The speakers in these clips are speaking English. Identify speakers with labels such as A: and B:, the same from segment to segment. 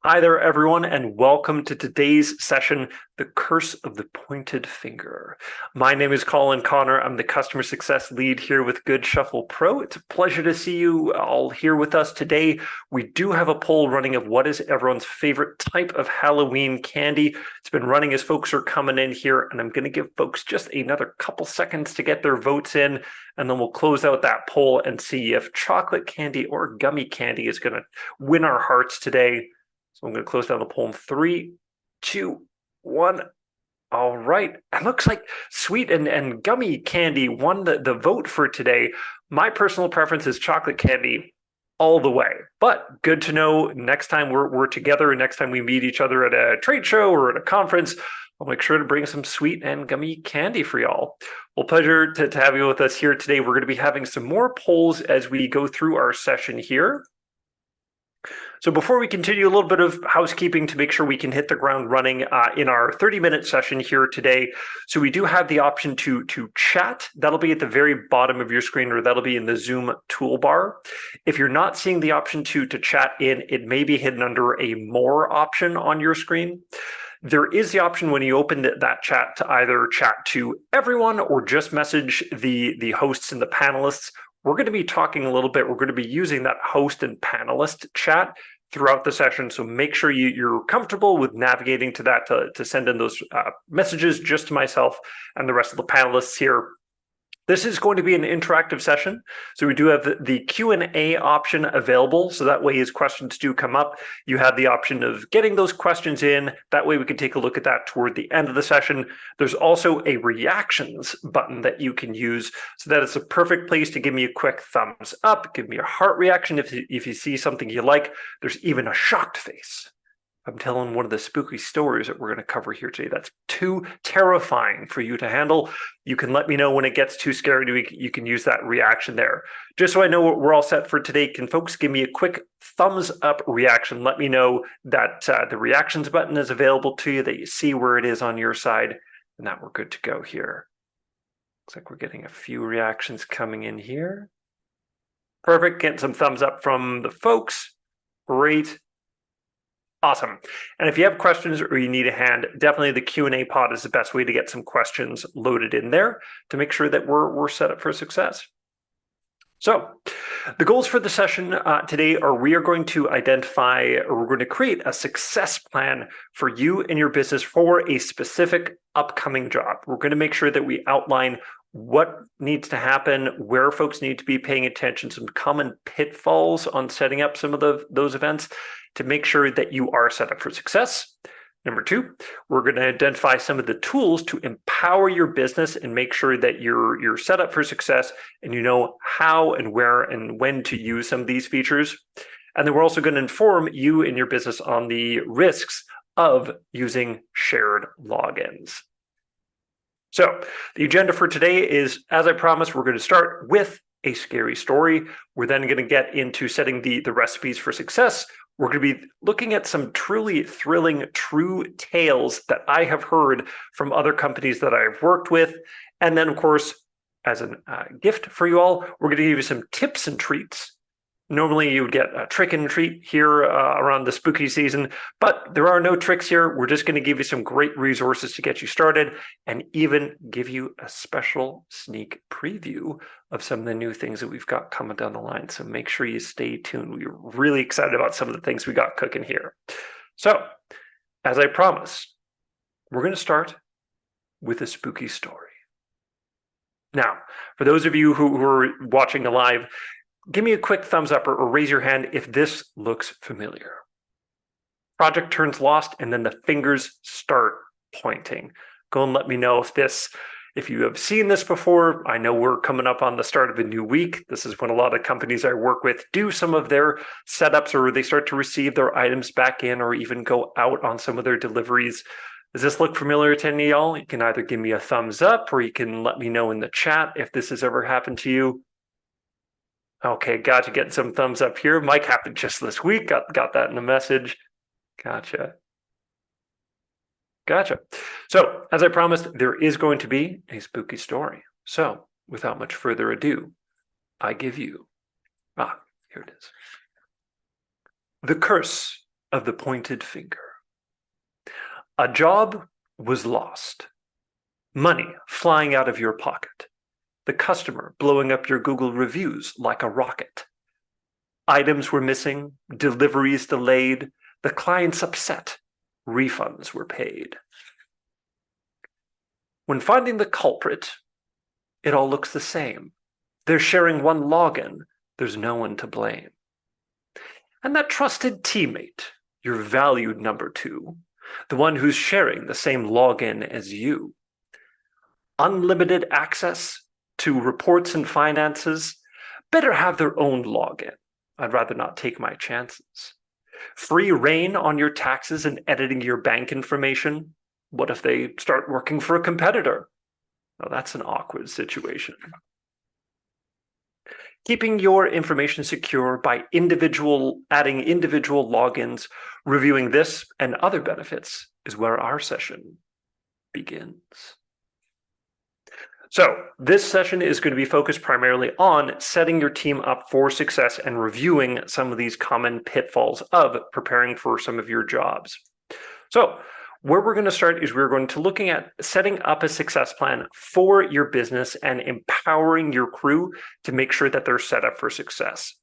A: Hi there, everyone, and welcome to today's session, The Curse of the Pointed Finger. My name is Colin Connor. I'm the Customer Success Lead here with Good Shuffle Pro. It's a pleasure to see you all here with us today. We do have a poll running of what is everyone's favorite type of Halloween candy. It's been running as folks are coming in here, and I'm going to give folks just another couple seconds to get their votes in, and then we'll close out that poll and see if chocolate candy or gummy candy is going to win our hearts today. So I'm going to close down the poll in 3, 2, 1. All right. It looks like sweet and gummy candy won the vote for today. My personal preference is chocolate candy all the way. But good to know next time we're together, next time we meet each other at a trade show or at a conference, I'll make sure to bring some sweet and gummy candy for y'all. Well, pleasure to have you with us here today. We're going to be having some more polls as we go through our session here. So before we continue, a little bit of housekeeping to make sure we can hit the ground running in our 30-minute session here today. So we do have the option to chat. That'll be at the very bottom of your screen, or that'll be in the Zoom toolbar. If you're not seeing the option to chat in, it may be hidden under a More option on your screen. There is the option when you open that chat to either chat to everyone or just message the hosts and the panelists. We're going to be talking a little bit. We're going to be using that host and panelist chat throughout the session. So make sure you're comfortable with navigating to that to send in those messages just to myself and the rest of the panelists here. This is going to be an interactive session. So we do have the Q&A option available. So that way as questions do come up, you have the option of getting those questions in. That way we can take a look at that toward the end of the session. There's also a reactions button that you can use. So that is a perfect place to give me a quick thumbs up, give me a heart reaction if you see something you like. There's even a shocked face. I'm telling one of the spooky stories that we're going to cover here today. That's too terrifying for you to handle. You can let me know when it gets too scary. You can use that reaction there. Just so I know we're all set for today, can folks give me a quick thumbs up reaction? Let me know that the reactions button is available to you, that you see where it is on your side, and that we're good to go here. Looks like we're getting a few reactions coming in here. Perfect. Getting some thumbs up from the folks. Great. Awesome. And if you have questions or you need a hand, definitely the Q&A pod is the best way to get some questions loaded in there to make sure that we're set up for success. So the goals for the session today are we are going to identify, or we're going to create a success plan for you and your business for a specific upcoming job. We're going to make sure that we outline what needs to happen, where folks need to be paying attention, some common pitfalls on setting up some of those events to make sure that you are set up for success. Number 2, we're going to identify some of the tools to empower your business and make sure that you're set up for success and you know how and where and when to use some of these features. And then we're also going to inform you and your business on the risks of using shared logins. So the agenda for today is, as I promised, we're going to start with a scary story. We're then going to get into setting the recipes for success. We're going to be looking at some truly thrilling, true tales that I have heard from other companies that I've worked with. And then, of course, as a gift for you all, we're going to give you some tips and treats. Normally, you would get a trick and treat here around the spooky season, but there are no tricks here. We're just going to give you some great resources to get you started and even give you a special sneak preview of some of the new things that we've got coming down the line. So make sure you stay tuned. We're really excited about some of the things we got cooking here. So, as I promised, we're going to start with a spooky story. Now, for those of you who are watching the live, give me a quick thumbs up or raise your hand if this looks familiar. Project turns lost and then the fingers start pointing. Go and let me know if you have seen this before. I know we're coming up on the start of a new week. This is when a lot of companies I work with do some of their setups, or they start to receive their items back in or even go out on some of their deliveries. Does this look familiar to any of y'all? You can either give me a thumbs up or you can let me know in the chat if this has ever happened to you. Okay, gotcha. Getting some thumbs up here. Mike happened just this week. Got that in the message. Gotcha. So, as I promised, there is going to be a spooky story. So, without much further ado, I give you, here it is. The Curse of the pointed finger. A job was lost. Money flying out of your pocket. The customer blowing up your Google reviews like a rocket. Items were missing, deliveries delayed, the client's upset, refunds were paid. When finding the culprit, it all looks the same. They're sharing one login, there's no one to blame. And that trusted teammate, your valued number two, the one who's sharing the same login as you. Unlimited access to reports and finances, better have their own login. I'd rather not take my chances. Free reign on your taxes and editing your bank information. What if they start working for a competitor? Well, that's an awkward situation. Keeping your information secure by adding individual logins, reviewing this and other benefits is where our session begins. So this session is going to be focused primarily on setting your team up for success and reviewing some of these common pitfalls of preparing for some of your jobs. So where we're going to start is we're going to looking at setting up a success plan for your business and empowering your crew to make sure that they're set up for success.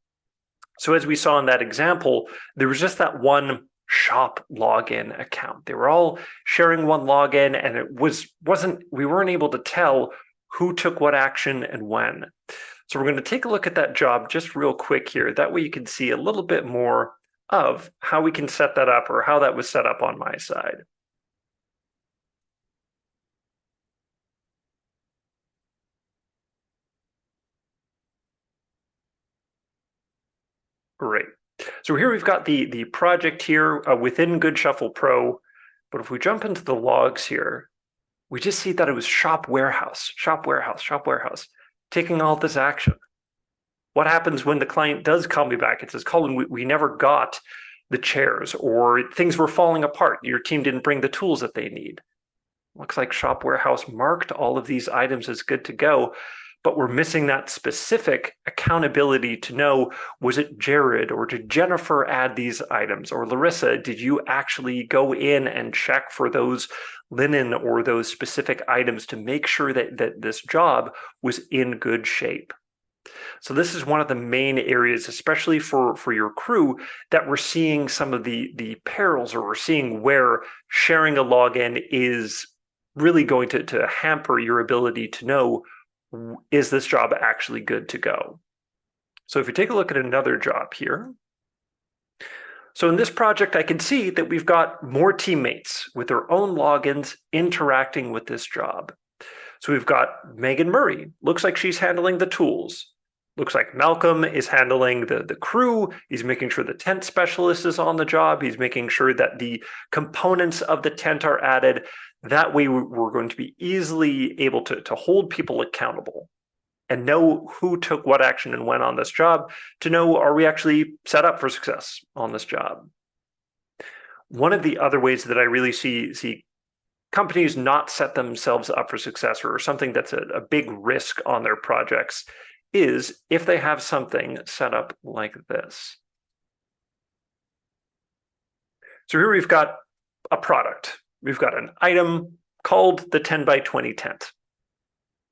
A: So as we saw in that example, there was just that one shop login account. They were all sharing one login, and we weren't able to tell who took what action and when. So we're going to take a look at that job just real quick here. That way you can see a little bit more of how we can set that up or how that was set up on my side. Great. So here we've got the project here within GoodShuffle Pro, but if we jump into the logs here, we just see that it was shop warehouse, taking all this action. What happens when the client does call me back? It says, Colin, we never got the chairs, or things were falling apart. Your team didn't bring the tools that they need. Looks like shop warehouse marked all of these items as good to go, but we're missing that specific accountability to know, was it Jared or did Jennifer add these items? Or Larissa, did you actually go in and check for those linen or those specific items to make sure that this job was in good shape? So this is one of the main areas, especially for your crew, that we're seeing some of the perils, or we're seeing where sharing a login is really going to hamper your ability to know, is this job actually good to go? So if you take a look at another job here, so in this project, I can see that we've got more teammates with their own logins interacting with this job. So we've got Megan Murray, looks like she's handling the tools. Looks like Malcolm is handling the crew. He's making sure the tent specialist is on the job. He's making sure that the components of the tent are added. That way we're going to be easily able to hold people accountable and know who took what action and when on this job, to know, are we actually set up for success on this job? One of the other ways that I really see companies not set themselves up for success, or something that's a big risk on their projects, is if they have something set up like this. So here we've got a product. We've got an item called the 10 by 20 tent.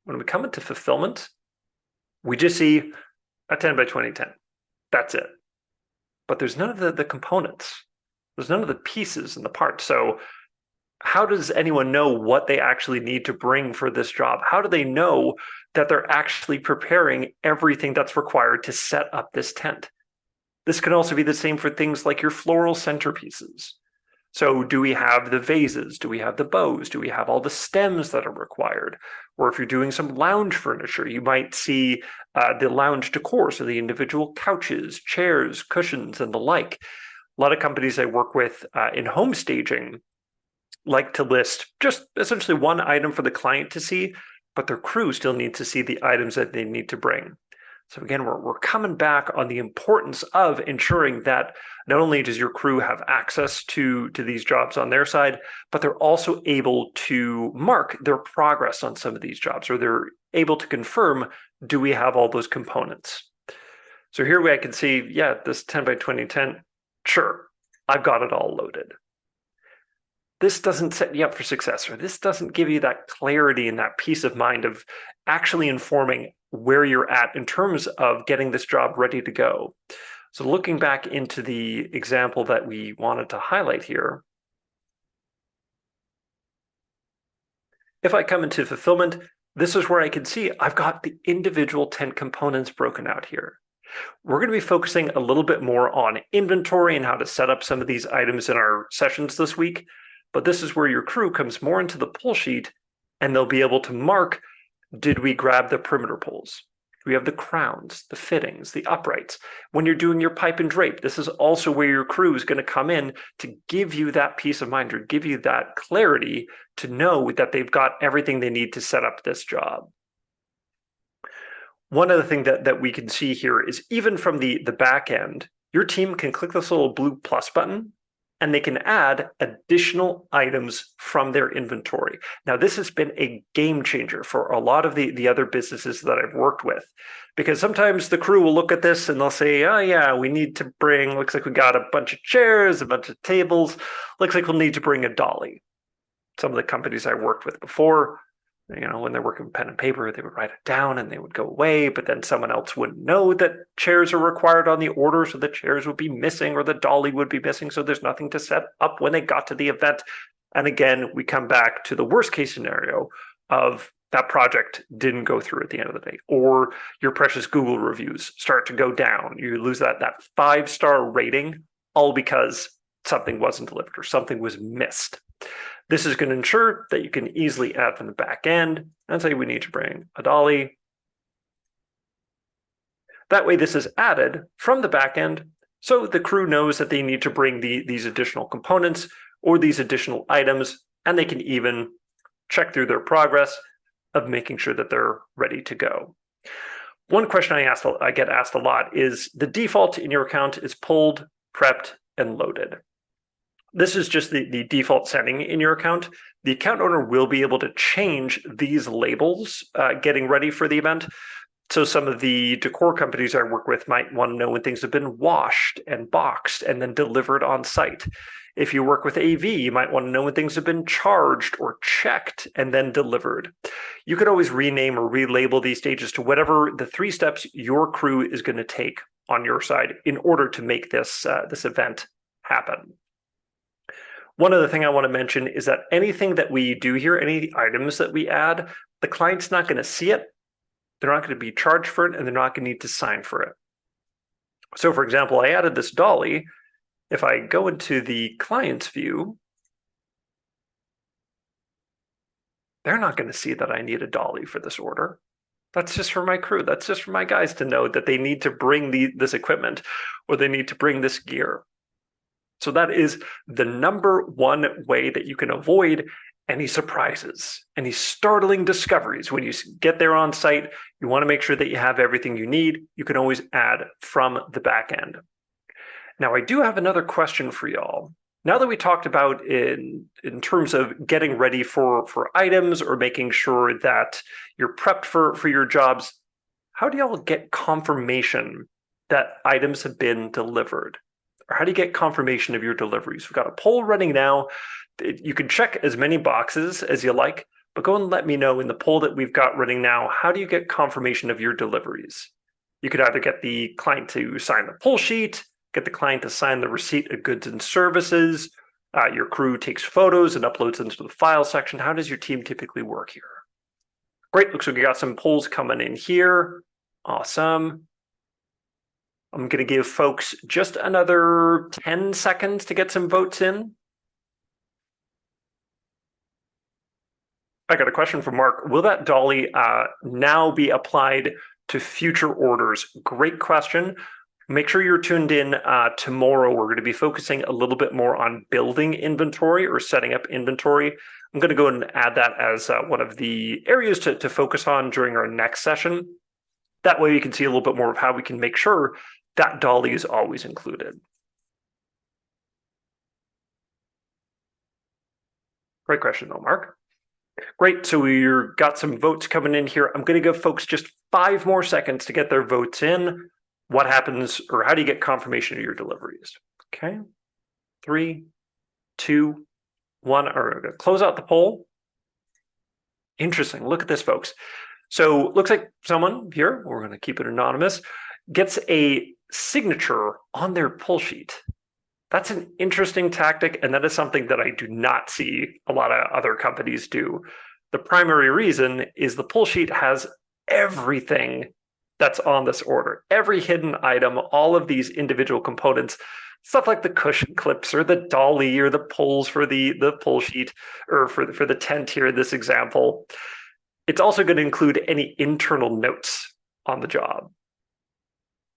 A: When we come into fulfillment, we just see a 10 by 20 tent. That's it. But there's none of the components. There's none of the pieces and the parts. So how does anyone know what they actually need to bring for this job? How do they know that they're actually preparing everything that's required to set up this tent? This can also be the same for things like your floral centerpieces. So do we have the vases? Do we have the bows? Do we have all the stems that are required? Or if you're doing some lounge furniture, you might see the lounge decor, so the individual couches, chairs, cushions, and the like. A lot of companies I work with in home staging like to list just essentially one item for the client to see, but their crew still need to see the items that they need to bring. So again, we're coming back on the importance of ensuring that not only does your crew have access to these jobs on their side, but they're also able to mark their progress on some of these jobs, or they're able to confirm, do we have all those components? So here I can see, yeah, this 10 by 20 tent, sure. I've got it all loaded. This doesn't set you up for success, or this doesn't give you that clarity and that peace of mind of actually informing where you're at in terms of getting this job ready to go. So looking back into the example that we wanted to highlight here, if I come into fulfillment, this is where I can see I've got the individual 10 components broken out here. We're going to be focusing a little bit more on inventory and how to set up some of these items in our sessions this week. But this is where your crew comes more into the pull sheet, and they'll be able to mark, did we grab the perimeter pulls? Do we have the crowns, the fittings, the uprights? When you're doing your pipe and drape, this is also where your crew is going to come in to give you that peace of mind or give you that clarity to know that they've got everything they need to set up this job. One other thing that we can see here is even from the back end, your team can click this little blue plus button and they can add additional items from their inventory. Now, this has been a game changer for a lot of the other businesses that I've worked with, because sometimes the crew will look at this and they'll say, oh yeah, we need to bring, looks like we got a bunch of chairs, a bunch of tables, looks like we'll need to bring a dolly. Some of the companies I worked with before, when they're working with pen and paper, they would write it down and they would go away, but then someone else wouldn't know that chairs are required on the order, so the chairs would be missing or the dolly would be missing, so there's nothing to set up when they got to the event. And again, we come back to the worst case scenario of that project didn't go through at the end of the day, or your precious Google reviews start to go down. You lose that 5-star rating all because something wasn't delivered or something was missed. This is going to ensure that you can easily add from the back end and say we need to bring a dolly. That way this is added from the back end, so the crew knows that they need to bring these additional components or these additional items, and they can even check through their progress of making sure that they're ready to go. One question I get asked a lot is the default in your account is pulled, prepped, and loaded. This is just the default setting in your account. The account owner will be able to change these labels getting ready for the event. So some of the decor companies I work with might want to know when things have been washed and boxed and then delivered on site. If you work with AV, you might want to know when things have been charged or checked and then delivered. You could always rename or relabel these stages to whatever the 3 steps your crew is going to take on your side in order to make this event happen. One other thing I want to mention is that anything that we do here, any items that we add, the client's not going to see it. They're not going to be charged for it, and they're not going to need to sign for it. So for example, I added this dolly. If I go into the client's view, they're not going to see that I need a dolly for this order. That's just for my crew. That's just for my guys to know that they need to bring this equipment or they need to bring this gear. So that is the #1 way that you can avoid any surprises, any startling discoveries. When you get there on site, you want to make sure that you have everything you need. You can always add from the back end. Now, I do have another question for y'all. Now that we talked about in terms of getting ready for items or making sure that you're prepped for your jobs, how do y'all get confirmation that items have been delivered? Or how do you get confirmation of your deliveries? We've got a poll running now. You can check as many boxes as you like, but go and let me know in the poll that we've got running now, how do you get confirmation of your deliveries? You could either get the client to sign the pull sheet, get the client to sign the receipt of goods and services, your crew takes photos and uploads them to the file section. How does your team typically work here? Great, looks like we got some polls coming in here. Awesome. I'm going to give folks just another 10 seconds to get some votes in. I got a question from Mark. Will that dolly now be applied to future orders? Great question. Make sure you're tuned in tomorrow. We're going to be focusing a little bit more on building inventory or setting up inventory. I'm going to go and add that as one of the areas to focus on during our next session. That way you can see a little bit more of how we can make sure that dolly is always included. Great question though, Mark. Great, so we've got some votes coming in here. I'm going to give folks just 5 more seconds to get their votes in. What happens, or how do you get confirmation of your deliveries? Okay. 3, 2, 1. Or close out the poll. Interesting. Look at this, folks. So looks like someone here, we're going to keep it anonymous, gets a signature on their pull sheet. That's an interesting tactic, and that is something that I do not see a lot of other companies do. The primary reason is the pull sheet has everything that's on this order, every hidden item, all of these individual components, stuff like the cushion clips or the dolly or the pulls for the pull sheet or for the tent here in this example. It's also going to include any internal notes on the job.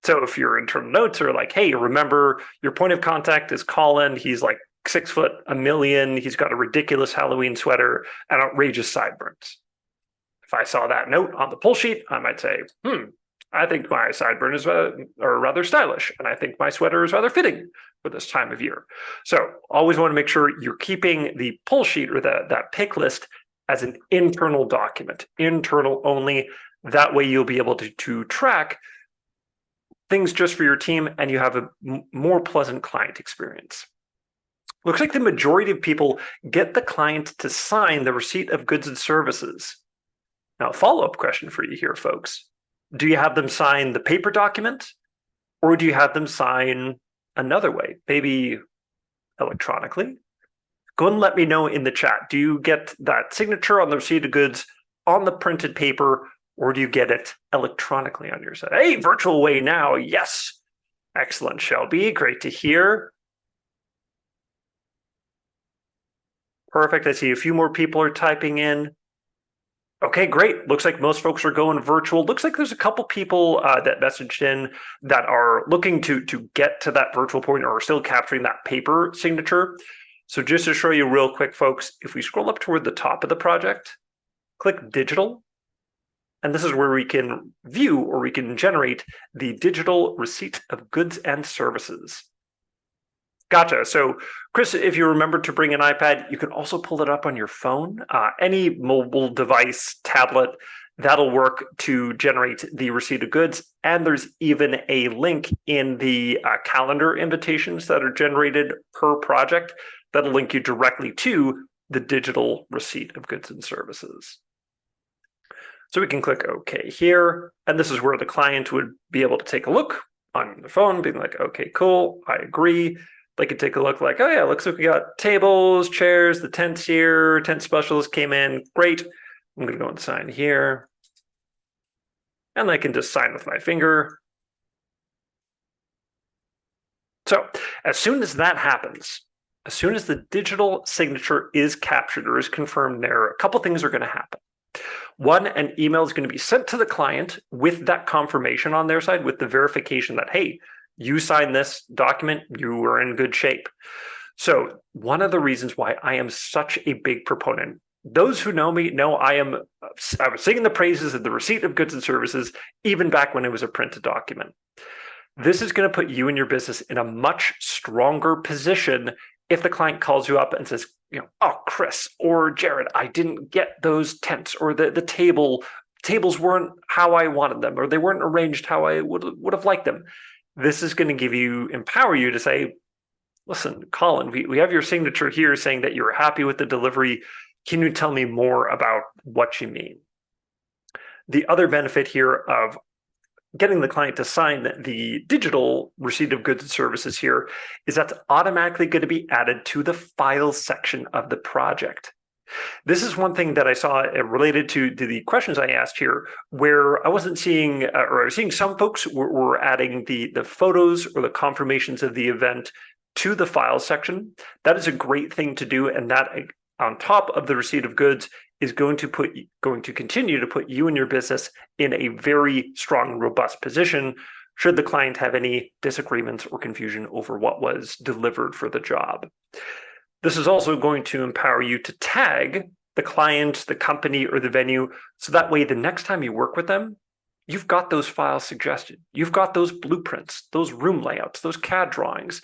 A: So if your internal notes are like, hey, remember your point of contact is Colin, he's like 6 foot, a million, he's got a ridiculous Halloween sweater and outrageous sideburns. If I saw that note on the pull sheet, I might say, I think my sideburn is rather stylish, and I think my sweater is rather fitting for this time of year. So always want to make sure you're keeping the pull sheet or that pick list as an internal document, internal only. That way you'll be able to track things just for your team, and you have a more pleasant client experience. Looks like the majority of people get the client to sign the receipt of goods and services. Now, a follow-up question for you here, folks. Do you have them sign the paper document, or do you have them sign another way, maybe electronically? Go and let me know in the chat. Do you get that signature on the receipt of goods on the printed paper, or do you get it electronically on your side? Hey, virtual way now. Yes. Excellent, Shelby. Great to hear. Perfect. I see a few more people are typing in. Okay, great. Looks like most folks are going virtual. Looks like there's a couple people that messaged in that are looking to get to that virtual point or are still capturing that paper signature. So just to show you real quick, folks, if we scroll up toward the top of the project, click digital. And this is where we can view or we can generate the digital receipt of goods and services. Gotcha. So, Chris, if you remember to bring an iPad, you can also pull it up on your phone. Any mobile device, tablet, that'll work to generate the receipt of goods. And there's even a link in the calendar invitations that are generated per project that'll link you directly to the digital receipt of goods and services. So we can click OK here, and this is where the client would be able to take a look on the phone, being like, okay, cool, I agree. They could take a look like, oh yeah, looks like we got tables, chairs, the tent's here, tent specialist came in, great. I'm gonna go and sign here. And I can just sign with my finger. So as soon as that happens, as soon as the digital signature is captured or is confirmed there, a couple things are gonna happen. One, an email is going to be sent to the client with that confirmation on their side, with the verification that, hey, you signed this document, you were in good shape. So one of the reasons why I am such a big proponent, those who know me know I was singing the praises of the receipt of goods and services, even back when it was a printed document. This is going to put you and your business in a much stronger position if the client calls you up and says, oh, Chris or Jared, I didn't get those tents, or the tables weren't how I wanted them, or they weren't arranged how I would have liked them. This is going to empower you to say, listen, Colin, we have your signature here saying that you're happy with the delivery. Can you tell me more about what you mean? The other benefit here of getting the client to sign the digital receipt of goods and services here is that's automatically going to be added to the files section of the project. This is one thing that I saw related to the questions I asked here, where I wasn't seeing, or I was seeing some folks were adding the photos or the confirmations of the event to the files section. That is a great thing to do, and that on top of the receipt of goods is going to continue to put you and your business in a very strong, robust position should the client have any disagreements or confusion over what was delivered for the job. This is also going to empower you to tag the client, the company, or the venue, so that way the next time you work with them, you've got those files suggested. You've got those blueprints, those room layouts, those CAD drawings,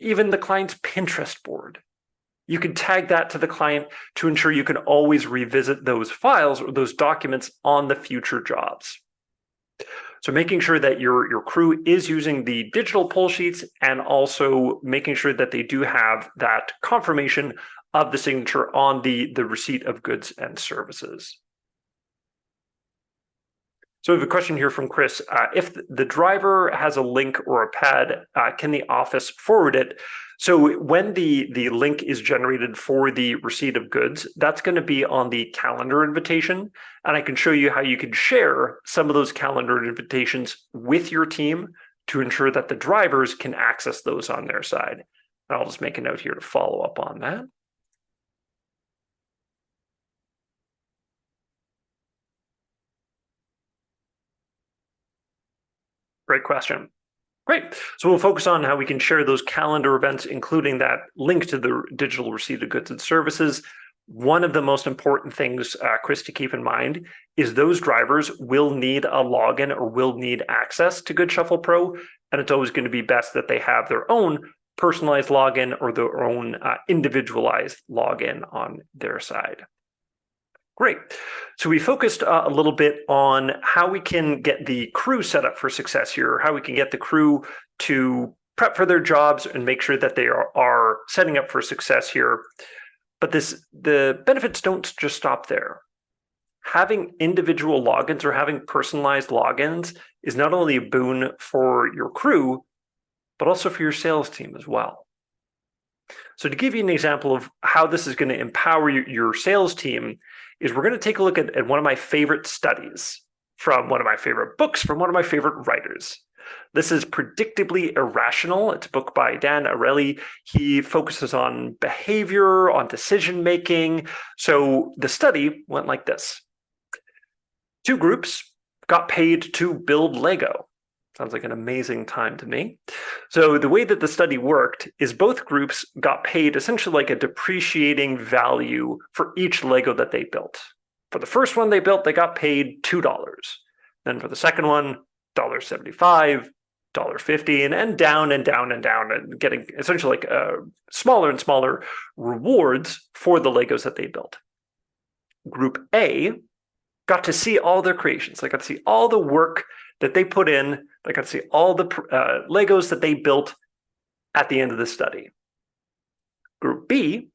A: even the client's Pinterest board. You can tag that to the client to ensure you can always revisit those files or those documents on the future jobs. So making sure that your crew is using the digital pull sheets and also making sure that they do have that confirmation of the signature on the receipt of goods and services. So we have a question here from Chris. If the driver has a link or a pad, can the office forward it? So when the link is generated for the receipt of goods, that's going to be on the calendar invitation. And I can show you how you can share some of those calendar invitations with your team to ensure that the drivers can access those on their side. And I'll just make a note here to follow up on that. Great question. Great. So we'll focus on how we can share those calendar events, including that link to the digital receipt of goods and services. One of the most important things, Chris, to keep in mind is those drivers will need a login or will need access to Good Shuffle Pro, and it's always going to be best that they have their own personalized login or their own individualized login on their side. Great. So we focused a little bit on how we can get the crew set up for success here, how we can get the crew to prep for their jobs and make sure that they are setting up for success here. But the benefits don't just stop there. Having individual logins or having personalized logins is not only a boon for your crew, but also for your sales team as well. So to give you an example of how this is going to empower your sales team, is we're going to take a look at one of my favorite studies from one of my favorite books from one of my favorite writers. This is Predictably Irrational. It's a book by Dan Ariely. He focuses on behavior, on decision making. So the study went like this. 2 groups got paid to build Lego. Sounds like an amazing time to me. So the way that the study worked is both groups got paid essentially like a depreciating value for each Lego that they built. For the first one they built, they got paid $2. Then for the second one, $1.75, $1.50, and down and down and down, and getting essentially like smaller and smaller rewards for the Legos that they built. Group A got to see all their creations. They got to see all the work that they put in. They got to see all the Legos that they built at the end of the study. Group B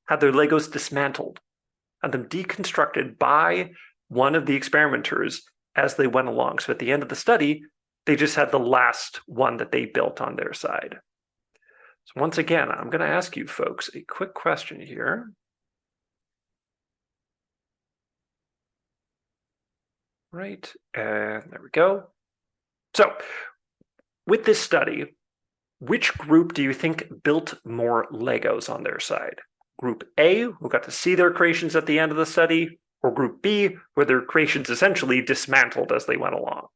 A: had their Legos dismantled, had them deconstructed by one of the experimenters as they went along. So at the end of the study, they just had the last one that they built on their side. So once again, I'm going to ask you folks a quick question here. Right, and there we go. So with this study, which group do you think built more Legos on their side? Group A, who got to see their creations at the end of the study, or Group B, where their creations essentially dismantled as they went along?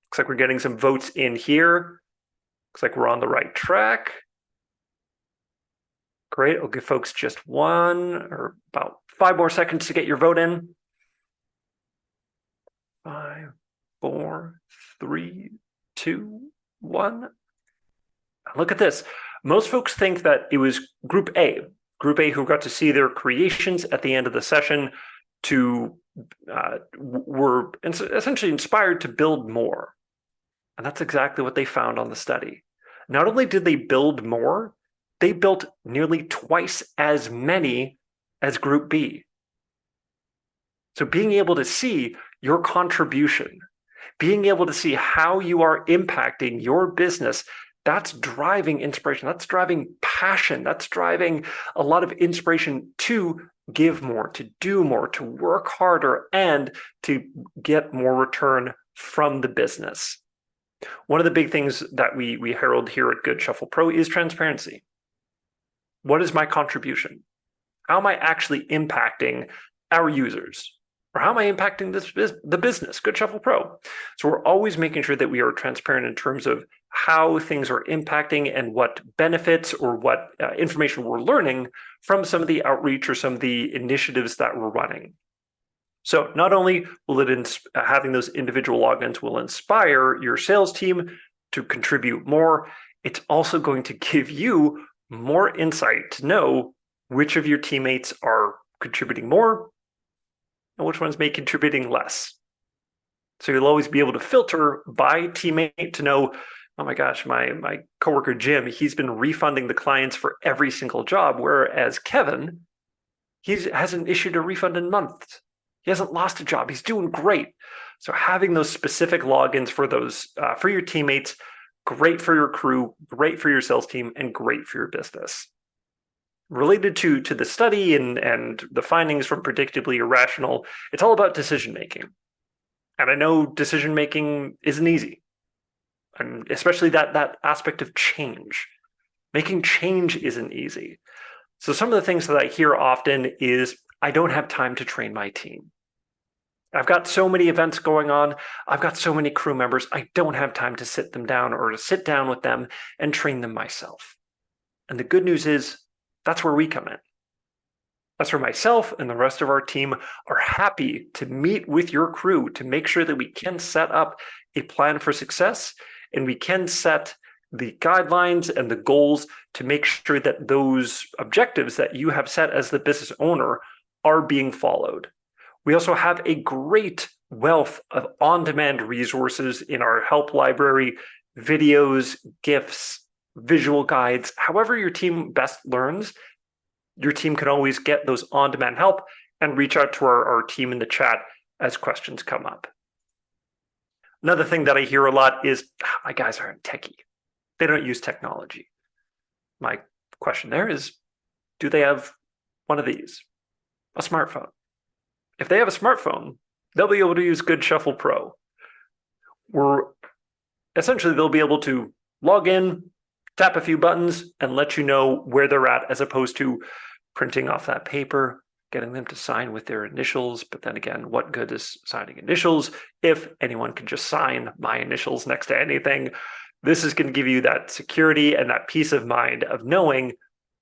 A: Looks like we're getting some votes in here. Looks like we're on the right track. Great, I'll give folks just about 5 more seconds to get your vote in. 5, 4, 3, 2, 1. Look at this. Most folks think that it was Group A who got to see their creations at the end of the session were essentially inspired to build more. And that's exactly what they found on the study. Not only did they build more, they built nearly twice as many as Group B. So being able to see your contribution, being able to see how you are impacting your business, that's driving inspiration. That's driving passion. That's driving a lot of inspiration to give more, to do more, to work harder, and to get more return from the business. One of the big things that we herald here at Good Shuffle Pro is transparency. What is my contribution? How am I actually impacting our users? Or how am I impacting the business, Good Shuffle Pro? So we're always making sure that we are transparent in terms of how things are impacting and what benefits or what information we're learning from some of the outreach or some of the initiatives that we're running. So not only will having those individual logins will inspire your sales team to contribute more, it's also going to give you more insight to know which of your teammates are contributing more and which ones may be contributing less. So you'll always be able to filter by teammate to know, oh my gosh, my coworker Jim, he's been refunding the clients for every single job, whereas Kevin, he hasn't issued a refund in months. He hasn't lost a job. He's doing great. So having those specific logins for those for your teammates, great for your crew, great for your sales team, and great for your business. Related to the study and the findings from Predictably Irrational, it's all about decision making. And I know decision making isn't easy, and especially that aspect of change. Making change isn't easy. So some of the things that I hear often is, I don't have time to train my team. I've got so many events going on. I've got so many crew members. I don't have time to sit them down or to sit down with them and train them myself. And the good news is that's where we come in. That's where myself and the rest of our team are happy to meet with your crew to make sure that we can set up a plan for success and we can set the guidelines and the goals to make sure that those objectives that you have set as the business owner are being followed. We also have a great wealth of on-demand resources in our help library, videos, GIFs, visual guides. However your team best learns, your team can always get those on-demand help and reach out to our team in the chat as questions come up. Another thing that I hear a lot is, my guys aren't techie. They don't use technology. My question there is, do they have one of these? A smartphone. If they have a smartphone, they'll be able to use Good Shuffle Pro. Essentially, they'll be able to log in, tap a few buttons, and let you know where they're at, as opposed to printing off that paper, getting them to sign with their initials. But then again, what good is signing initials if anyone can just sign my initials next to anything? This is going to give you that security and that peace of mind of knowing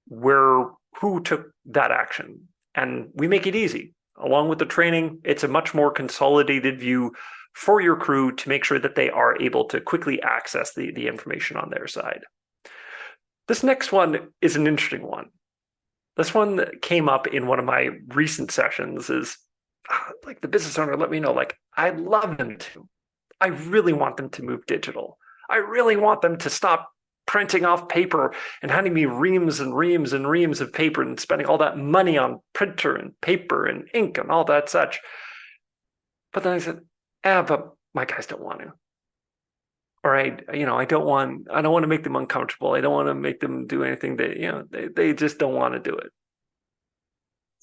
A: who took that action. And we make it easy. Along with the training, it's a much more consolidated view for your crew to make sure that they are able to quickly access the information on their side. This next one is an interesting one. This one that came up in one of my recent sessions is, like, the business owner let me know, like, I'd love them to. I really want them to move digital. I really want them to stop printing off paper and handing me reams and reams and reams of paper and spending all that money on printer and paper and ink and all that such. But then I said, but my guys don't want to. Or I don't want to make them uncomfortable. I don't want to make them do anything that, they just don't want to do it.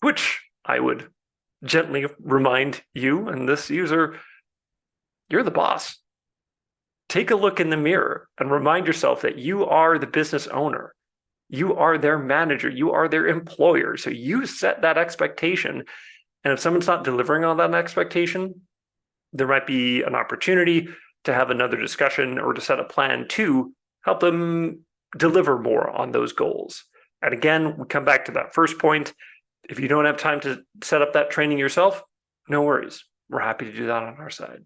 A: Which I would gently remind you and this user, you're the boss. Take a look in the mirror and remind yourself that you are the business owner. You are their manager. You are their employer. So you set that expectation. And if someone's not delivering on that expectation, there might be an opportunity to have another discussion or to set a plan to help them deliver more on those goals. And again, we come back to that first point. If you don't have time to set up that training yourself, no worries. We're happy to do that on our side.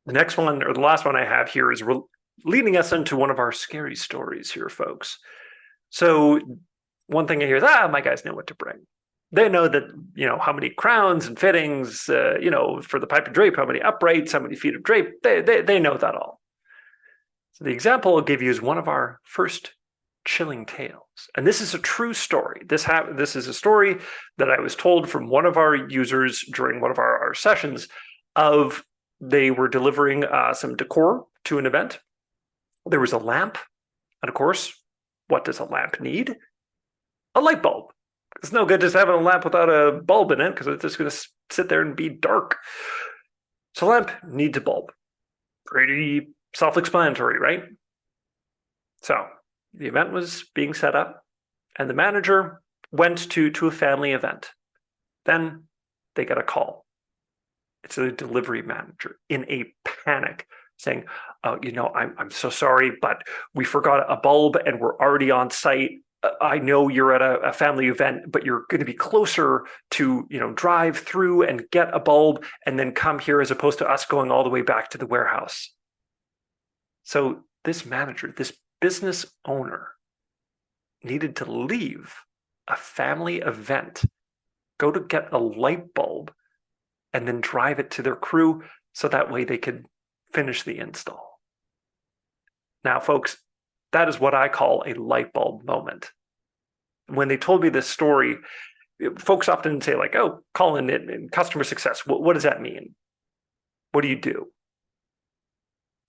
A: The next one, or the last one I have here, is leading us into one of our scary stories here, folks. So one thing I hear is, my guys know what to bring. They know that, how many crowns and fittings, for the pipe and drape, how many uprights, how many feet of drape, they know that all. So the example I'll give you is one of our first chilling tales. And this is a true story. This is a story that I was told from one of our users during one of our sessions of they were delivering some decor to an event. There was a lamp. And of course, what does a lamp need? A light bulb. It's no good just having a lamp without a bulb in it because it's just going to sit there and be dark. So lamp needs a bulb. Pretty self-explanatory, right? So the event was being set up and the manager went to a family event. Then they got a call. It's a delivery manager in a panic saying, I'm so sorry, but we forgot a bulb and we're already on site. I know you're at a family event, but you're going to be closer to, drive through and get a bulb and then come here as opposed to us going all the way back to the warehouse. So this manager, this business owner needed to leave a family event, go to get a light bulb and then drive it to their crew so that way they could finish the install. Now, folks, that is what I call a light bulb moment. When they told me this story, folks often say like, oh, Colin, in customer success, what does that mean? What do you do?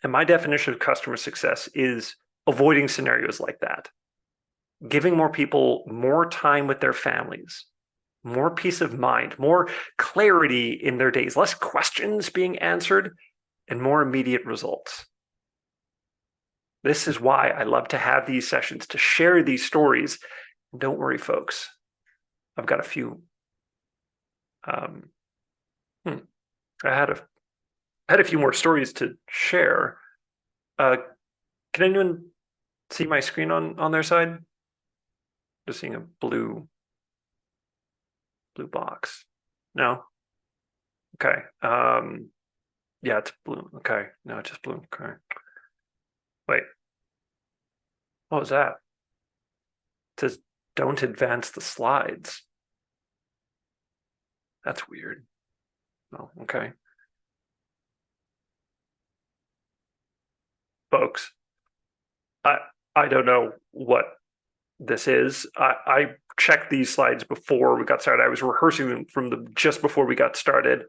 A: And my definition of customer success is avoiding scenarios like that, giving more people more time with their families, more peace of mind, more clarity in their days, less questions being answered, and more immediate results. This is why I love to have these sessions, to share these stories. And don't worry, folks. I've got a few. I had a few more stories to share. Can anyone see my screen on their side? Just seeing a blue box. No? Okay. Yeah, it's blue. Okay. No, it's just blue. Okay. Wait. What was that? It says don't advance the slides. That's weird. Oh, okay. Folks, I don't know what this is. I checked these slides before we got started. I was rehearsing them from just before we got started.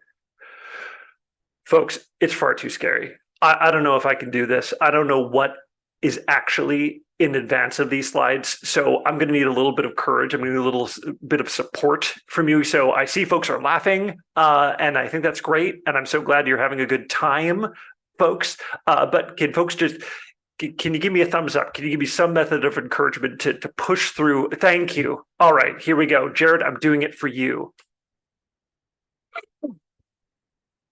A: Folks, it's far too scary. I don't know if I can do this. I don't know what is actually in advance of these slides. So I'm going to need a little bit of courage. I'm going to need a little bit of support from you. So I see folks are laughing, and I think that's great. And I'm so glad you're having a good time, folks. But can folks can you give me a thumbs up? Can you give me some method of encouragement to push through? Thank you. All right, here we go. Jared, I'm doing it for you.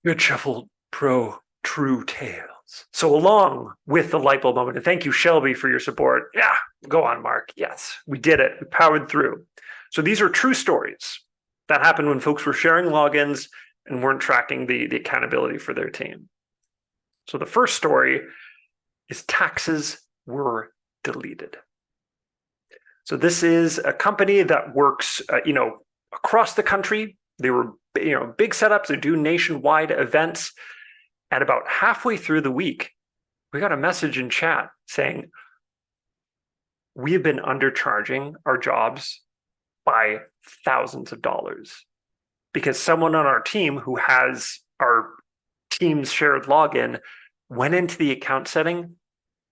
A: Good Shuffle Pro True Tales. So along with the light bulb moment, and thank you, Shelby, for your support. Yeah, go on, Mark. Yes, we did it. We powered through. So these are true stories that happened when folks were sharing logins and weren't tracking the accountability for their team. So the first story is taxes were deleted. So this is a company that works, across the country. They were, big setups. They do nationwide events. And about halfway through the week, we got a message in chat saying, we have been undercharging our jobs by thousands of dollars because someone on our team who has our team's shared login went into the account setting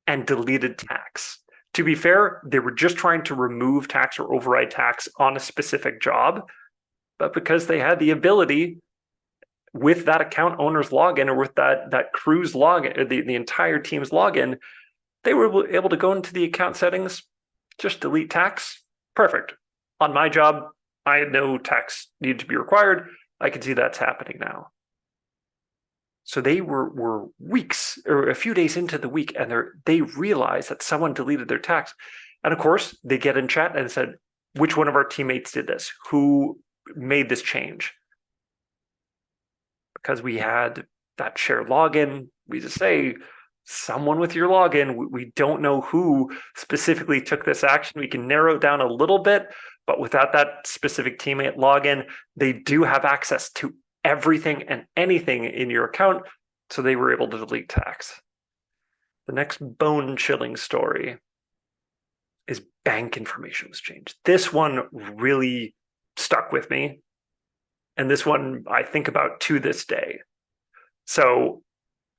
A: and deleted tax. To be fair, they were just trying to remove tax or override tax on a specific job, but because they had the ability with that account owner's login or with that crew's login, the entire team's login, they were able to go into the account settings, just delete tax. Perfect. On my job, I had no tax needed to be required. I can see that's happening now. So they were weeks or a few days into the week, and they realized that someone deleted their tax. And of course, they get in chat and said, which one of our teammates did this? Who made this change? Because we had that shared login, we just say, someone with your login, we don't know who specifically took this action. We can narrow it down a little bit, but without that specific teammate login, they do have access to everything and anything in your account, so they were able to delete tax. The next bone-chilling story is bank information was changed. This one really stuck with me, and this one I think about to this day. So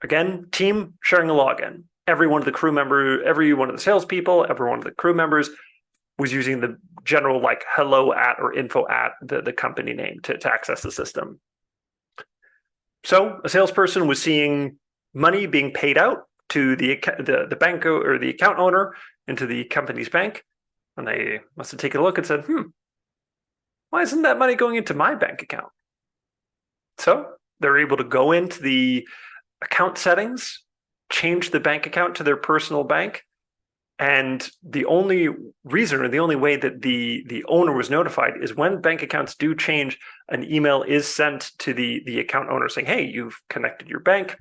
A: again, team sharing a login. Every one of the crew members, every one of the salespeople, every one of the crew members was using the general like hello at or info at the company name to access the system. So a salesperson was seeing money being paid out to the bank or the account owner into the company's bank, and they must have taken a look and said, why isn't that money going into my bank account? So they're able to go into the account settings, change the bank account to their personal bank, and the only reason or the only way that the owner was notified is when bank accounts do change, an email is sent to the account owner saying, hey, you've connected your bank.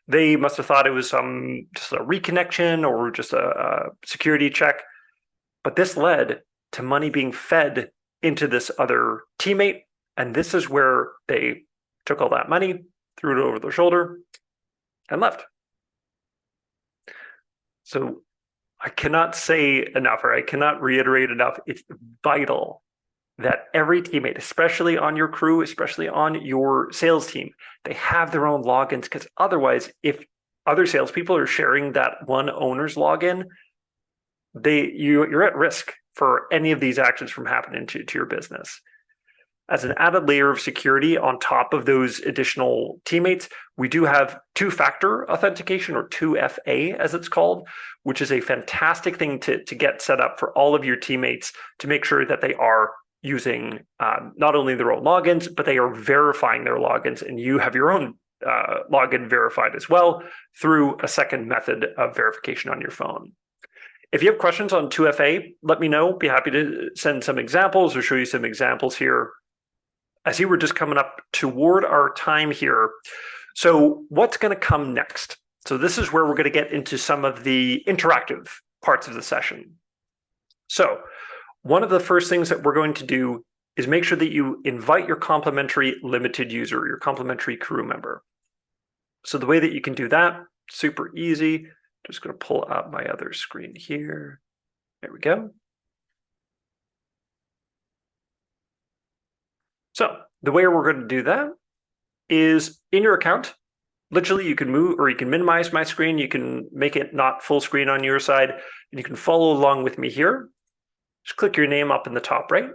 A: They must have thought it was just a reconnection or just a security check. But this led to money being fed into this other teammate. And this is where they took all that money, threw it over their shoulder, and left. So I cannot say enough, or I cannot reiterate enough. It's vital that every teammate, especially on your crew, especially on your sales team, they have their own logins, because otherwise, if other salespeople are sharing that one owner's login, you're at risk for any of these actions from happening to your business. As an added layer of security on top of those additional teammates, we do have two-factor authentication, or 2FA as it's called, which is a fantastic thing to get set up for all of your teammates to make sure that they are using not only their own logins, but they are verifying their logins, and you have your own login verified as well through a second method of verification on your phone. If you have questions on 2FA, let me know. Be happy to send some examples or show you some examples here. I see we're just coming up toward our time here. So what's going to come next? So this is where we're going to get into some of the interactive parts of the session. So one of the first things that we're going to do is make sure that you invite your complimentary limited user, your complimentary crew member. So the way that you can do that, super easy. Just going to pull up my other screen here. There we go. So the way we're going to do that is in your account. Literally, you can move, or you can minimize my screen. You can make it not full screen on your side, and you can follow along with me here. Just click your name up in the top right.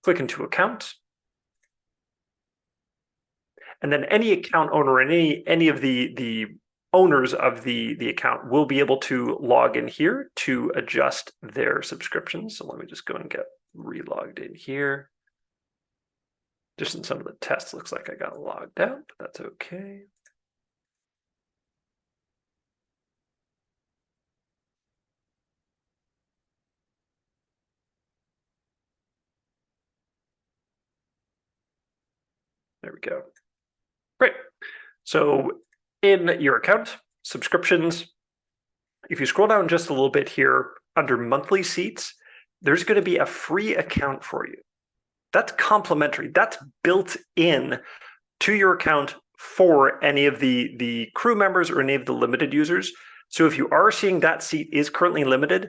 A: Click into account. And then any account owner and any of the owners of the account will be able to log in here to adjust their subscriptions. So let me just go and get re-logged in here. Just in some of the tests, looks like I got logged out, but that's okay. There we go. Great. So in your account, subscriptions, if you scroll down just a little bit here under monthly seats, there's going to be a free account for you. That's complimentary. That's built in to your account for any of the crew members or any of the limited users. So if you are seeing that seat is currently limited,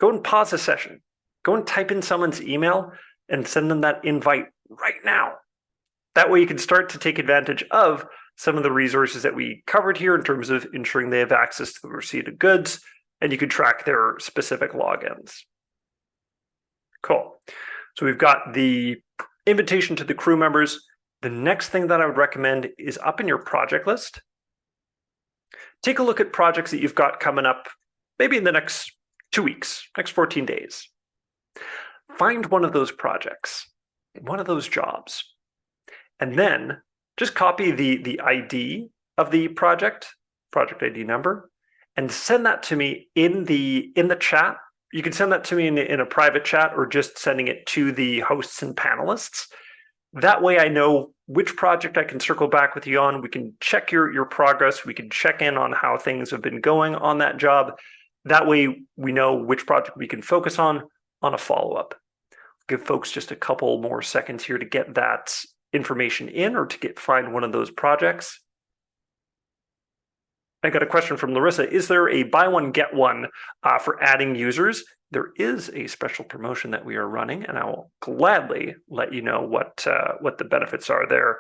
A: go and pause the session. Go and type in someone's email and send them that invite right now. That way you can start to take advantage of some of the resources that we covered here in terms of ensuring they have access to the receipt of goods, and you can track their specific logins. Cool. So we've got the invitation to the crew members. The next thing that I would recommend is up in your project list. Take a look at projects that you've got coming up, maybe in the next 2 weeks, next 14 days. Find one of those projects, one of those jobs, and then just copy the ID of the project ID number, and send that to me in the chat. You can send that to me in a private chat, or just sending it to the hosts and panelists. That way I know which project I can circle back with you on. We can check your progress. We can check in on how things have been going on that job. That way we know which project we can focus on a follow-up. Give folks just a couple more seconds here to get that information in, or to find one of those projects. I got a question from Larissa. Is there a buy one, get one for adding users? There is a special promotion that we are running, and I will gladly let you know what the benefits are there.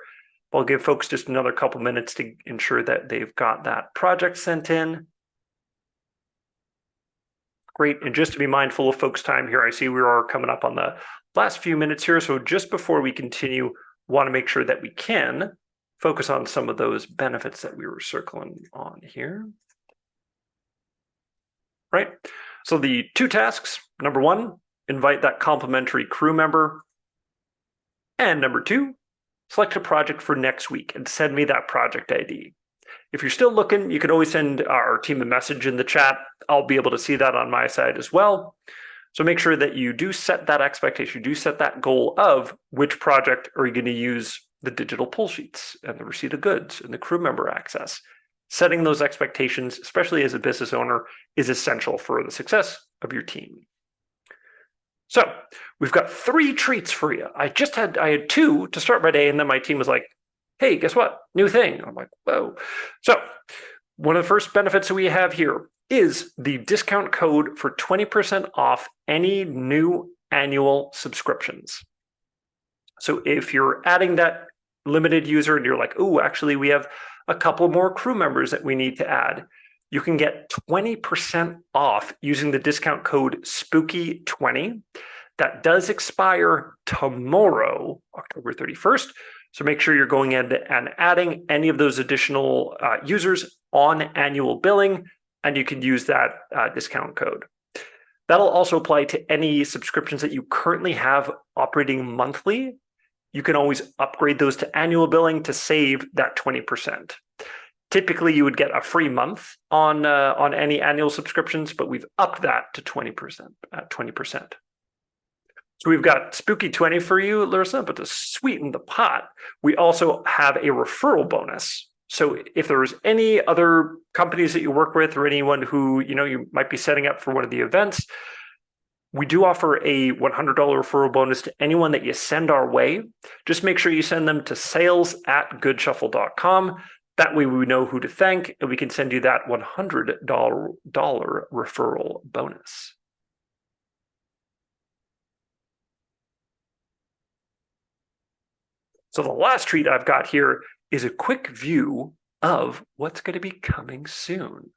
A: I'll give folks just another couple minutes to ensure that they've got that project sent in. Great, and just to be mindful of folks' time here, I see we are coming up on the last few minutes here, so just before we continue, want to make sure that we can focus on some of those benefits that we were circling on here. Right, so the two tasks, number one, invite that complimentary crew member. And number two, select a project for next week and send me that project ID. If you're still looking, you can always send our team a message in the chat. I'll be able to see that on my side as well. So make sure that you do set that expectation, you do set that goal of which project are you going to use the digital pull sheets and the receipt of goods and the crew member access. Setting those expectations, especially as a business owner, is essential for the success of your team. So we've got 3 treats for you. I had 2 to start my day, and then my team was like, hey, guess what? New thing. I'm like, whoa. So one of the first benefits that we have here is the discount code for 20% off any new annual subscriptions. So if you're adding that limited user and you're like, oh, actually, we have a couple more crew members that we need to add, you can get 20% off using the discount code SPOOKY20. That does expire tomorrow, October 31st. So make sure you're going in and adding any of those additional users on annual billing, and you can use that discount code. That'll also apply to any subscriptions that you currently have operating monthly. You can always upgrade those to annual billing to save that 20%. Typically, you would get a free month on any annual subscriptions, but we've upped that to 20%. So we've got Spooky 20 for you, Larissa, but to sweeten the pot, we also have a referral bonus. So if there's any other companies that you work with or anyone who you might be setting up for one of the events, we do offer a $100 referral bonus to anyone that you send our way. Just make sure you send them to sales@goodshuffle.com. That way we know who to thank, and we can send you that $100 referral bonus. So the last treat I've got here is a quick view of what's going to be coming soon.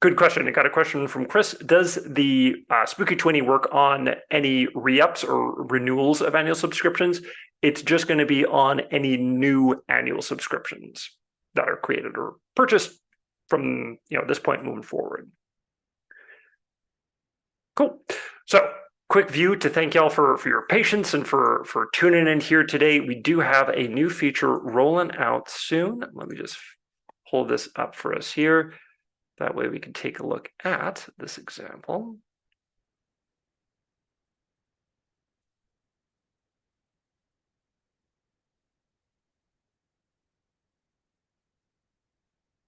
A: Good question. I got a question from Chris. Does the Spooky 20 work on any re-ups or renewals of annual subscriptions? It's just going to be on any new annual subscriptions that are created or purchased from this point moving forward. Cool. So quick view to thank y'all for your patience and for tuning in here today. We do have a new feature rolling out soon. Let me just hold this up for us here. That way we can take a look at this example.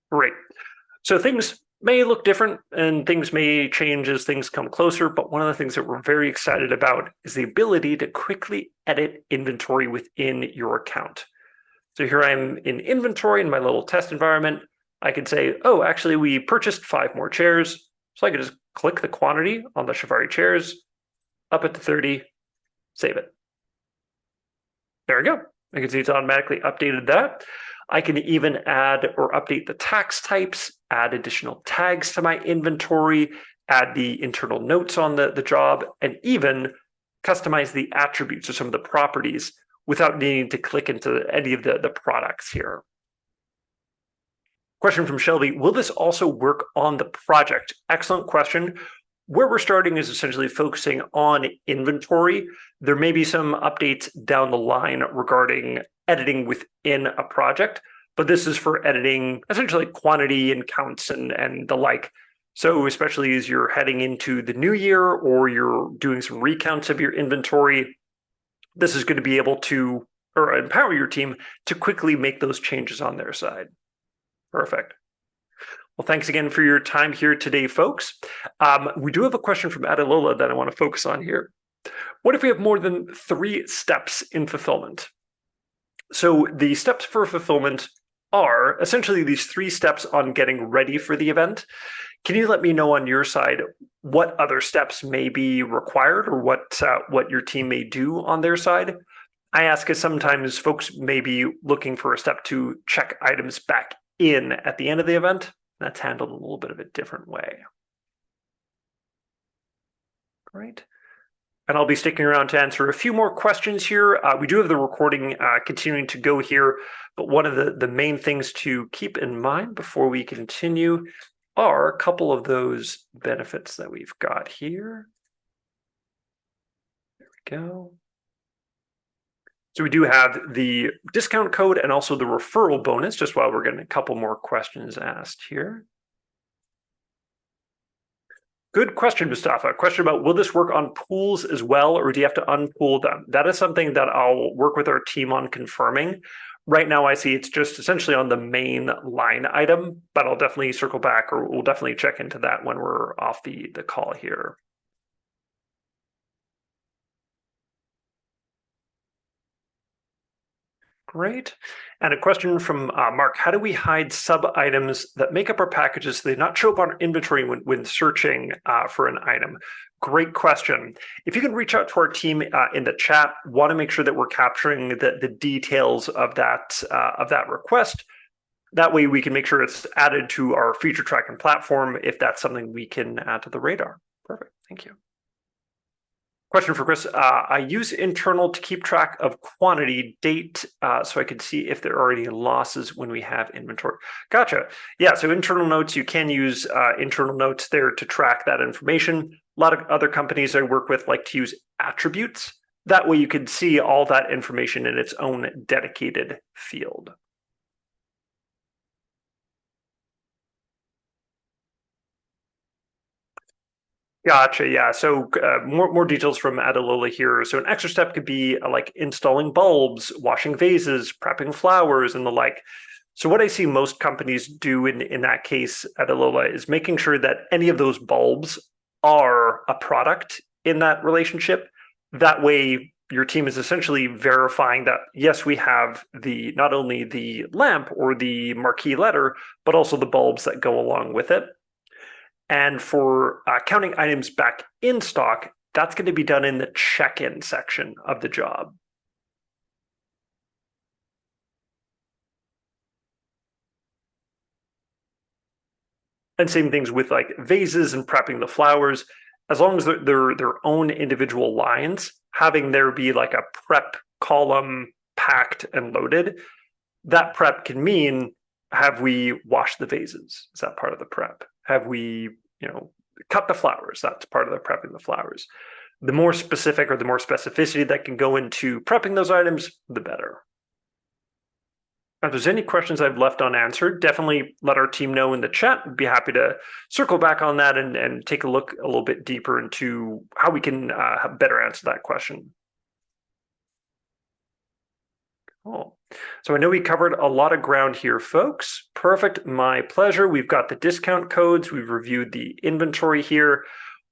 A: Great. So things may look different and things may change as things come closer, but one of the things that we're very excited about is the ability to quickly edit inventory within your account. So here I'm in inventory in my little test environment. I can say, oh, actually, we purchased 5 more chairs. So I can just click the quantity on the Chivari chairs, up it to 30, save it. There we go. I can see it's automatically updated that. I can even add or update the tax types, add additional tags to my inventory, add the internal notes on the job, and even customize the attributes or some of the properties without needing to click into any of the products here. Question from Shelby, will this also work on the project? Excellent question. Where we're starting is essentially focusing on inventory. There may be some updates down the line regarding editing within a project, but this is for editing essentially quantity and counts and the like. So especially as you're heading into the new year or you're doing some recounts of your inventory, this is going to be able to empower your team to quickly make those changes on their side. Perfect. Well, thanks again for your time here today, folks. We do have a question from Adalola that I want to focus on here. What if we have more than 3 steps in fulfillment? So the steps for fulfillment are essentially these 3 steps on getting ready for the event. Can you let me know on your side what other steps may be required or what your team may do on their side? I ask because sometimes folks may be looking for a step to check items back in at the end of the event. That's handled a little bit of a different way. Great. And I'll be sticking around to answer a few more questions here. We do have the recording continuing to go here, but one of the main things to keep in mind before we continue are a couple of those benefits that we've got here. There we go. So we do have the discount code and also the referral bonus, just while we're getting a couple more questions asked here. Good question, Mustafa. Question about, will this work on pools as well, or do you have to unpool them? That is something that I'll work with our team on confirming. Right now, I see it's just essentially on the main line item, but I'll definitely circle back, or we'll definitely check into that when we're off the call here. Great. And a question from Mark. How do we hide sub-items that make up our packages so they not show up on our inventory when searching for an item? Great question. If you can reach out to our team in the chat, want to make sure that we're capturing the details of that request. That way we can make sure it's added to our feature tracking platform if that's something we can add to the radar. Perfect. Thank you. Question for Chris. I use internal to keep track of quantity date so I can see if there are any losses when we have inventory. Gotcha. Yeah, so internal notes, you can use internal notes there to track that information. A lot of other companies I work with like to use attributes. That way you can see all that information in its own dedicated field. Gotcha. Yeah. So more details from Adalola here. So an extra step could be like installing bulbs, washing vases, prepping flowers, and the like. So what I see most companies do in that case, Adalola, is making sure that any of those bulbs are a product in that relationship. That way, your team is essentially verifying that yes, we have the not only the lamp or the marquee letter, but also the bulbs that go along with it. And for counting items back in stock, that's going to be done in the check-in section of the job. And same things with like vases and prepping the flowers. As long as they're their own individual lines, having there be like a prep column packed and loaded, that prep can mean, have we washed the vases? Is that part of the prep? Have we, cut the flowers? That's part of the prepping the flowers. The more specific or the more specificity that can go into prepping those items, the better. If there's any questions I've left unanswered, definitely let our team know in the chat. We'd be happy to circle back on that and take a look a little bit deeper into how we can better answer that question. Cool. So I know we covered a lot of ground here, folks. Perfect. My pleasure. We've got the discount codes. We've reviewed the inventory here.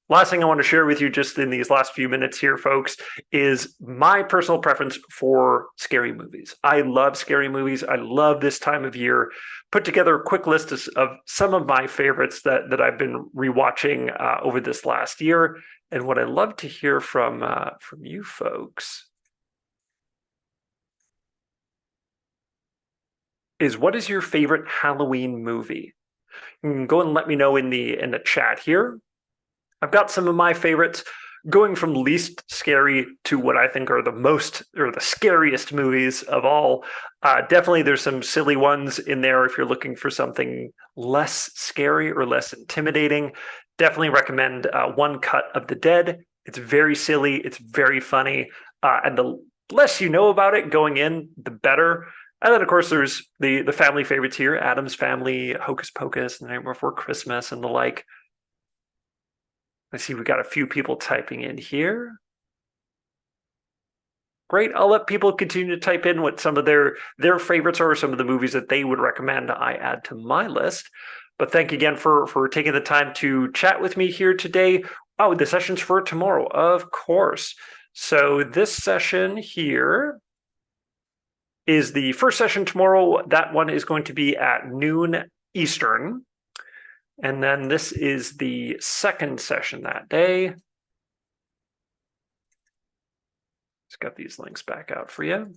A: Last thing I want to share with you just in these last few minutes here, folks, is my personal preference for scary movies. I love scary movies. I love this time of year. Put together a quick list of some of my favorites that I've been rewatching over this last year. And what I love to hear from you folks is, what is your favorite Halloween movie? You can go and let me know in the chat here. I've got some of my favorites, going from least scary to what I think are the most or the scariest movies of all. Definitely there's some silly ones in there if you're looking for something less scary or less intimidating. Definitely recommend One Cut of the Dead. It's very silly, it's very funny, and the less you know about it going in, the better. And then, of course, there's the family favorites here, Addams Family, Hocus Pocus, The Night Before Christmas, and the like. Let's see, we got a few people typing in here. Great. I'll let people continue to type in what some of their favorites are, some of the movies that they would recommend I add to my list. But thank you again for taking the time to chat with me here today. Oh, the session's for tomorrow, of course. So this session here is the first session tomorrow. That one is going to be at noon Eastern. And then this is the second session that day. Just got these links back out for you.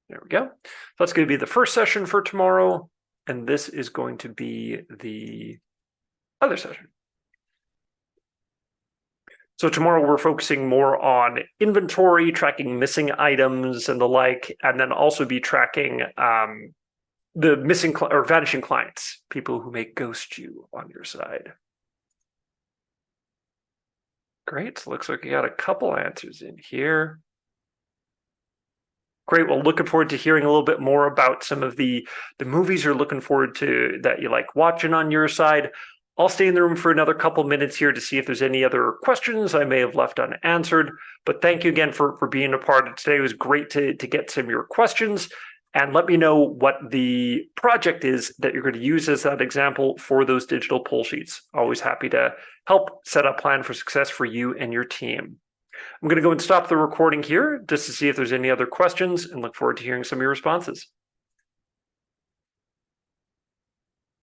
A: There we go. So that's going to be the first session for tomorrow. And this is going to be the other session. So tomorrow we're focusing more on inventory, tracking missing items and the like, and then also be tracking the missing or vanishing clients, people who may ghost you on your side. Great. So looks like we got a couple answers in here. Great. Well, looking forward to hearing a little bit more about some of the movies you're looking forward to that you like watching on your side. I'll stay in the room for another couple minutes here to see if there's any other questions I may have left unanswered. But thank you again for being a part of today. It was great to get some of your questions. And let me know what the project is that you're going to use as that example for those digital pull sheets. Always happy to help set up plan for success for you and your team. I'm going to go and stop the recording here just to see if there's any other questions and look forward to hearing some of your responses.